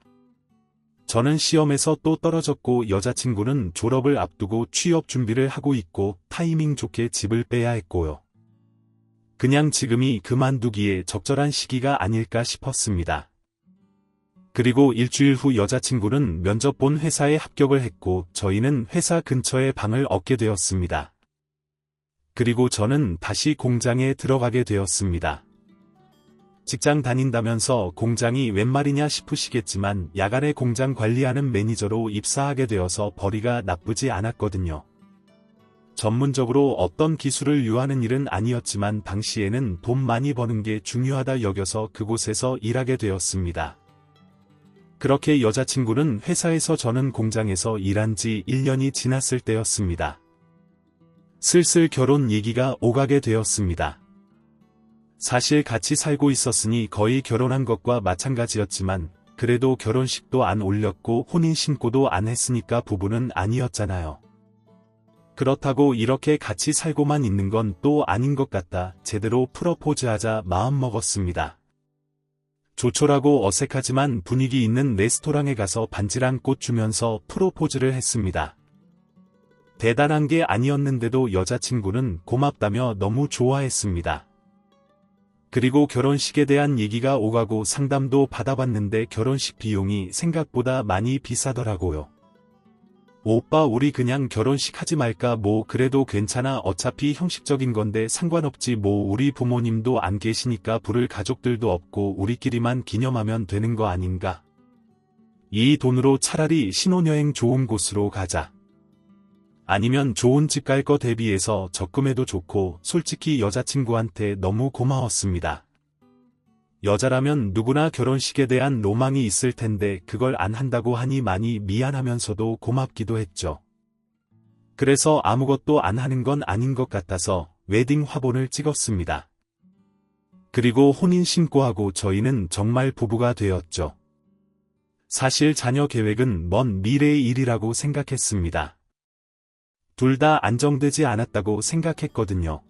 저는 시험에서 또 떨어졌고 여자친구는 졸업을 앞두고 취업 준비를 하고 있고 타이밍 좋게 집을 빼야 했고요. 그냥 지금이 그만두기에 적절한 시기가 아닐까 싶었습니다. 그리고 일주일 후 여자친구는 면접 본 회사에 합격을 했고 저희는 회사 근처에 방을 얻게 되었습니다. 그리고 저는 다시 공장에 들어가게 되었습니다. 직장 다닌다면서 공장이 웬 말이냐 싶으시겠지만 야간에 공장 관리하는 매니저로 입사하게 되어서 벌이가 나쁘지 않았거든요. 전문적으로 어떤 기술을 유하는 일은 아니었지만 당시에는 돈 많이 버는 게 중요하다 여겨서 그곳에서 일하게 되었습니다. 그렇게 여자친구는 회사에서 저는 공장에서 일한 지 1년이 지났을 때였습니다. 슬슬 결혼 얘기가 오가게 되었습니다. 사실 같이 살고 있었으니 거의 결혼한 것과 마찬가지였지만 그래도 결혼식도 안 올렸고 혼인신고도 안 했으니까 부부는 아니었잖아요. 그렇다고 이렇게 같이 살고만 있는 건 또 아닌 것 같다. 제대로 프러포즈하자 마음먹었습니다. 조촐하고 어색하지만 분위기 있는 레스토랑에 가서 반지랑 꽃 주면서 프로포즈를 했습니다. 대단한 게 아니었는데도 여자친구는 고맙다며 너무 좋아했습니다. 그리고 결혼식에 대한 얘기가 오가고 상담도 받아봤는데 결혼식 비용이 생각보다 많이 비싸더라고요. 오빠 우리 그냥 결혼식 하지 말까? 뭐 그래도 괜찮아. 어차피 형식적인 건데 상관없지 뭐 우리 부모님도 안 계시니까 부를 가족들도 없고 우리끼리만 기념하면 되는 거 아닌가? 이 돈으로 차라리 신혼여행 좋은 곳으로 가자. 아니면 좋은 집 갈 거 대비해서 적금해도 좋고 솔직히 여자친구한테 너무 고마웠습니다. 여자라면 누구나 결혼식에 대한 로망이 있을 텐데 그걸 안 한다고 하니 많이 미안하면서도 고맙기도 했죠. 그래서 아무것도 안 하는 건 아닌 것 같아서 웨딩 화본을 찍었습니다. 그리고 혼인신고하고 저희는 정말 부부가 되었죠. 사실 자녀 계획은 먼 미래의 일이라고 생각했습니다. 둘 다 안정되지 않았다고 생각했거든요.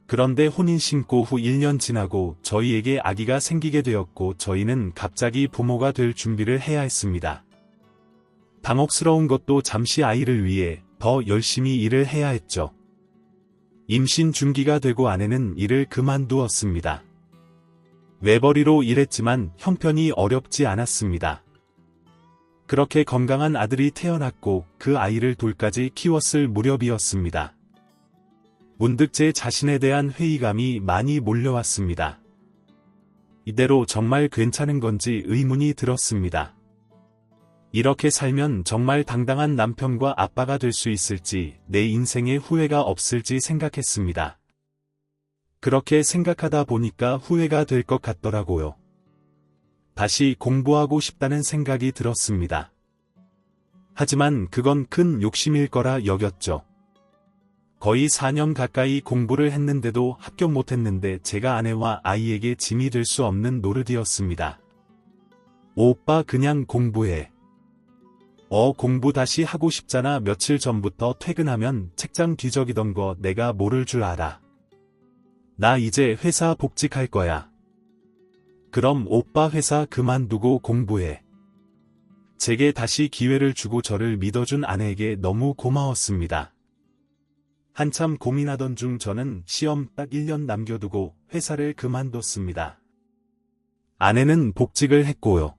그런데 혼인신고 후 1년 지나고 저희에게 아기가 생기게 되었고 저희는 갑자기 부모가 될 준비를 해야 했습니다. 당혹스러운 것도 잠시 아이를 위해 더 열심히 일을 해야 했죠. 임신 중기가 되고 아내는 일을 그만두었습니다. 외벌이로 일했지만 형편이 어렵지 않았습니다. 그렇게 건강한 아들이 태어났고 그 아이를 둘까지 키웠을 무렵이었습니다. 문득 제 자신에 대한 회의감이 많이 몰려왔습니다. 이대로 정말 괜찮은 건지 의문이 들었습니다. 이렇게 살면 정말 당당한 남편과 아빠가 될 수 있을지, 내 인생에 후회가 없을지 생각했습니다. 그렇게 생각하다 보니까 후회가 될 것 같더라고요. 다시 공부하고 싶다는 생각이 들었습니다. 하지만 그건 큰 욕심일 거라 여겼죠. 거의 4년 가까이 공부를 했는데도 합격 못했는데 제가 아내와 아이에게 짐이 될 수 없는 노릇이었습니다. 오빠 그냥 공부해. 공부 다시 하고 싶잖아. 며칠 전부터 퇴근하면 책장 뒤적이던 거 내가 모를 줄 알아. 나 이제 회사 복직할 거야. 그럼 오빠 회사 그만두고 공부해. 제게 다시 기회를 주고 저를 믿어준 아내에게 너무 고마웠습니다. 한참 고민하던 중 저는 시험 딱 1년 남겨두고 회사를 그만뒀습니다. 아내는 복직을 했고요.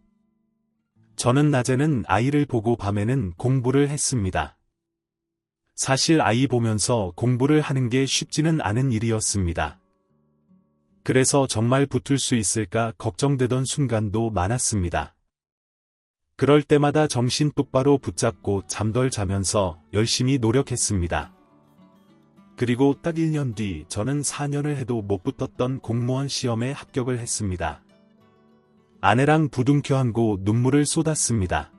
저는 낮에는 아이를 보고 밤에는 공부를 했습니다. 사실 아이 보면서 공부를 하는 게 쉽지는 않은 일이었습니다. 그래서 정말 붙을 수 있을까 걱정되던 순간도 많았습니다. 그럴 때마다 정신 똑바로 붙잡고 잠덜 자면서 열심히 노력했습니다. 그리고 딱 1년 뒤 저는 4년을 해도 못 붙었던 공무원 시험에 합격을 했습니다. 아내랑 부둥켜 안고 눈물을 쏟았습니다.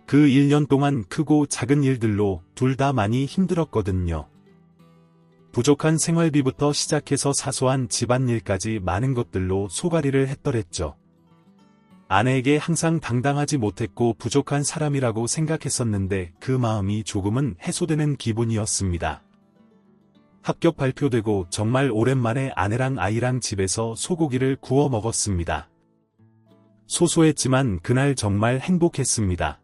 그 1년 동안 크고 작은 일들로 둘 다 많이 힘들었거든요. 부족한 생활비부터 시작해서 사소한 집안일까지 많은 것들로 소가리를 했더랬죠. 아내에게 항상 당당하지 못했고 부족한 사람이라고 생각했었는데 그 마음이 조금은 해소되는 기분이었습니다. 합격 발표되고 정말 오랜만에 아내랑 아이랑 집에서 소고기를 구워 먹었습니다. 소소했지만 그날 정말 행복했습니다.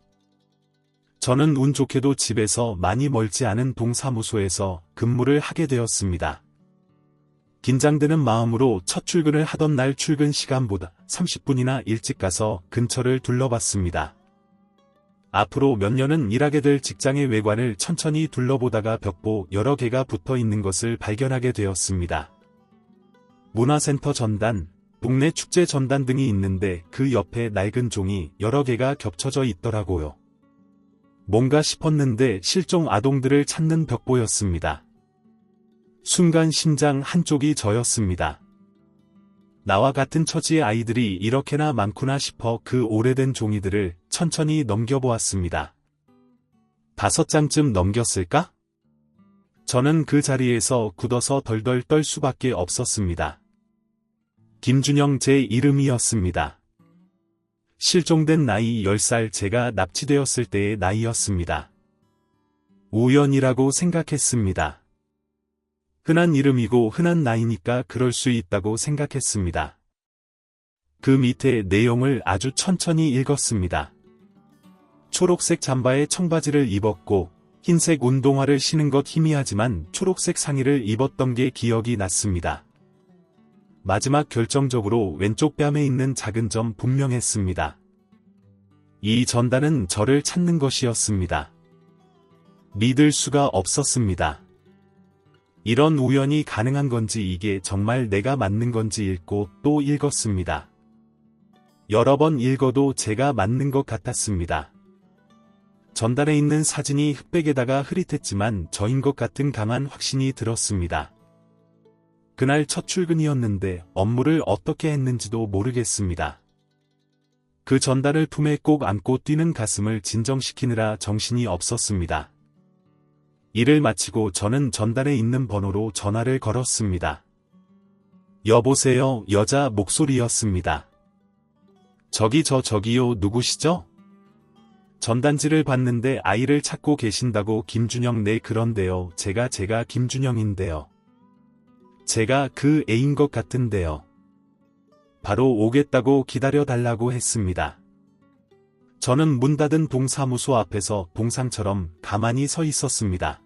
저는 운 좋게도 집에서 많이 멀지 않은 동사무소에서 근무를 하게 되었습니다. 긴장되는 마음으로 첫 출근을 하던 날 출근 시간보다 30분이나 일찍 가서 근처를 둘러봤습니다. 앞으로 몇 년은 일하게 될 직장의 외관을 천천히 둘러보다가 벽보 여러 개가 붙어 있는 것을 발견하게 되었습니다. 문화센터 전단, 동네 축제 전단 등이 있는데 그 옆에 낡은 종이 여러 개가 겹쳐져 있더라고요. 뭔가 싶었는데 실종 아동들을 찾는 벽보였습니다. 순간 심장 한쪽이 저였습니다. 나와 같은 처지의 아이들이 이렇게나 많구나 싶어 그 오래된 종이들을 천천히 넘겨보았습니다. 5장쯤 넘겼을까? 저는 그 자리에서 굳어서 덜덜 떨 수밖에 없었습니다. 김준영 제 이름이었습니다. 실종된 나이 10살 제가 납치되었을 때의 나이였습니다. 우연이라고 생각했습니다. 흔한 이름이고 흔한 나이니까 그럴 수 있다고 생각했습니다. 그 밑에 내용을 아주 천천히 읽었습니다. 초록색 잠바에 청바지를 입었고 흰색 운동화를 신은 것 희미하지만 초록색 상의를 입었던 게 기억이 났습니다. 마지막 결정적으로 왼쪽 뺨에 있는 작은 점 분명했습니다. 이 전단은 저를 찾는 것이었습니다. 믿을 수가 없었습니다. 이런 우연이 가능한 건지 이게 정말 내가 맞는 건지 읽고 또 읽었습니다. 여러 번 읽어도 제가 맞는 것 같았습니다. 전단에 있는 사진이 흑백에다가 흐릿했지만 저인 것 같은 강한 확신이 들었습니다. 그날 첫 출근이었는데 업무를 어떻게 했는지도 모르겠습니다. 그 전단을 품에 꼭 안고 뛰는 가슴을 진정시키느라 정신이 없었습니다. 일을 마치고 저는 전단에 있는 번호로 전화를 걸었습니다. 여보세요, 여자 목소리였습니다. 저기요, 누구시죠? 전단지를 봤는데 아이를 찾고 계신다고. 김준영. 네, 그런데요. 제가 김준영인데요. 제가 그 애인 것 같은데요. 바로 오겠다고 기다려달라고 했습니다. 저는 문 닫은 동사무소 앞에서 동상처럼 가만히 서 있었습니다.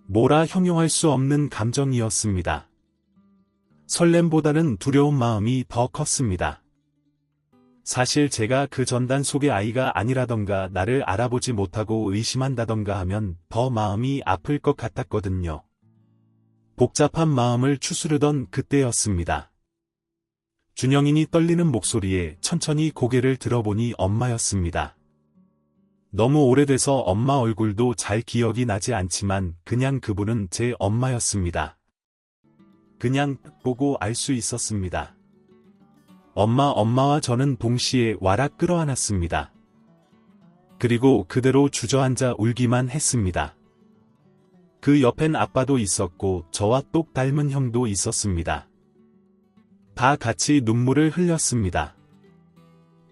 뭐라 형용할 수 없는 감정이었습니다. 설렘보다는 두려운 마음이 더 컸습니다. 사실 제가 그 전단 속의 아이가 아니라던가 나를 알아보지 못하고 의심한다던가 하면 더 마음이 아플 것 같았거든요. 복잡한 마음을 추스르던 그때였습니다. 준영인이 떨리는 목소리에 천천히 고개를 들어보니 엄마였습니다. 너무 오래돼서 엄마 얼굴도 잘 기억이 나지 않지만 그냥 그분은 제 엄마였습니다. 그냥 보고 알 수 있었습니다. 엄마와 저는 동시에 와락 끌어안았습니다. 그리고 그대로 주저앉아 울기만 했습니다. 그 옆엔 아빠도 있었고 저와 똑 닮은 형도 있었습니다. 다 같이 눈물을 흘렸습니다.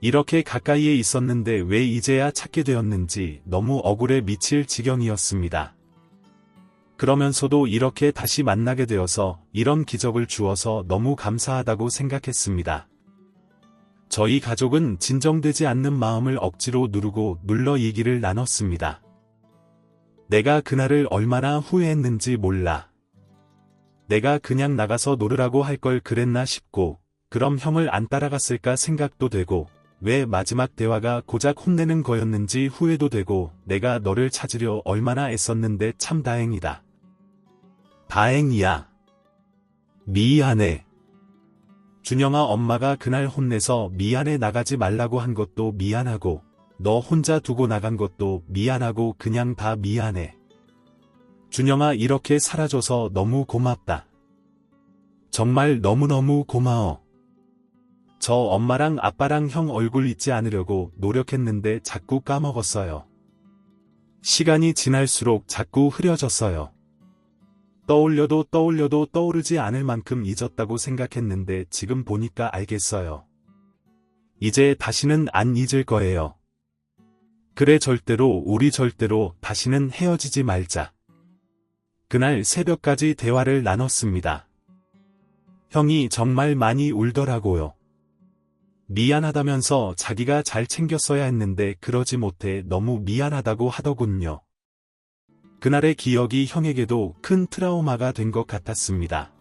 이렇게 가까이에 있었는데 왜 이제야 찾게 되었는지 너무 억울해 미칠 지경이었습니다. 그러면서도 이렇게 다시 만나게 되어서 이런 기적을 주어서 너무 감사하다고 생각했습니다. 저희 가족은 진정되지 않는 마음을 억지로 누르고 눌러 얘기를 나눴습니다. 내가 그날을 얼마나 후회했는지 몰라. 내가 그냥 나가서 놀으라고 할 걸 그랬나 싶고 그럼 형을 안 따라갔을까 생각도 되고, 왜 마지막 대화가 고작 혼내는 거였는지 후회도 되고, 내가 너를 찾으려 얼마나 애썼는데 참 다행이다. 다행이야. 미안해. 준영아, 엄마가 그날 혼내서 미안해 나가지 말라고 한 것도 미안하고, 너 혼자 두고 나간 것도 미안하고 그냥 다 미안해. 준영아, 이렇게 살아줘서 너무 고맙다. 정말 너무너무 고마워. 저 엄마랑 아빠랑 형 얼굴 잊지 않으려고 노력했는데 자꾸 까먹었어요. 시간이 지날수록 자꾸 흐려졌어요. 떠올려도 떠오르지 않을 만큼 잊었다고 생각했는데 지금 보니까 알겠어요. 이제 다시는 안 잊을 거예요. 그래, 우리 절대로 다시는 헤어지지 말자. 그날 새벽까지 대화를 나눴습니다. 형이 정말 많이 울더라고요. 미안하다면서 자기가 잘 챙겼어야 했는데 그러지 못해 너무 미안하다고 하더군요. 그날의 기억이 형에게도 큰 트라우마가 된 것 같았습니다.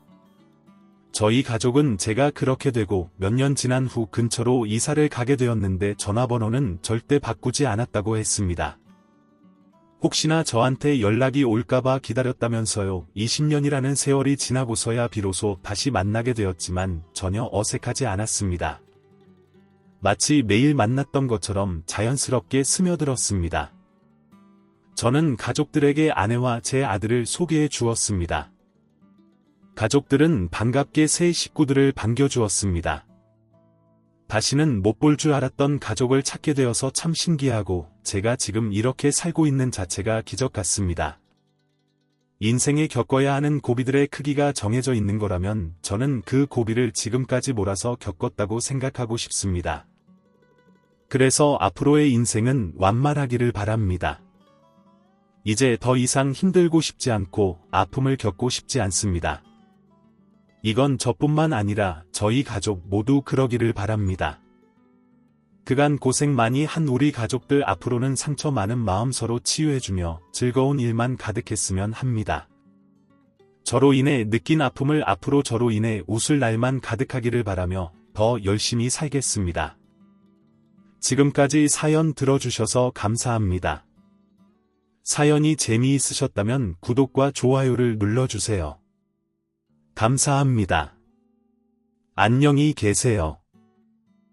저희 가족은 제가 그렇게 되고 몇 년 지난 후 근처로 이사를 가게 되었는데 전화번호는 절대 바꾸지 않았다고 했습니다. 혹시나 저한테 연락이 올까봐 기다렸다면서요. 20년이라는 세월이 지나고서야 비로소 다시 만나게 되었지만 전혀 어색하지 않았습니다. 마치 매일 만났던 것처럼 자연스럽게 스며들었습니다. 저는 가족들에게 아내와 제 아들을 소개해 주었습니다. 가족들은 반갑게 새 식구들을 반겨주었습니다. 다시는 못 볼 줄 알았던 가족을 찾게 되어서 참 신기하고 제가 지금 이렇게 살고 있는 자체가 기적 같습니다. 인생에 겪어야 하는 고비들의 크기가 정해져 있는 거라면 저는 그 고비를 지금까지 몰아서 겪었다고 생각하고 싶습니다. 그래서 앞으로의 인생은 완만하기를 바랍니다. 이제 더 이상 힘들고 싶지 않고 아픔을 겪고 싶지 않습니다. 이건 저뿐만 아니라 저희 가족 모두 그러기를 바랍니다. 그간 고생 많이 한 우리 가족들 앞으로는 상처 많은 마음 서로 치유해주며 즐거운 일만 가득했으면 합니다. 저로 인해 느낀 아픔을 앞으로 저로 인해 웃을 날만 가득하기를 바라며 더 열심히 살겠습니다. 지금까지 사연 들어주셔서 감사합니다. 사연이 재미있으셨다면 구독과 좋아요를 눌러주세요. 감사합니다. 안녕히 계세요.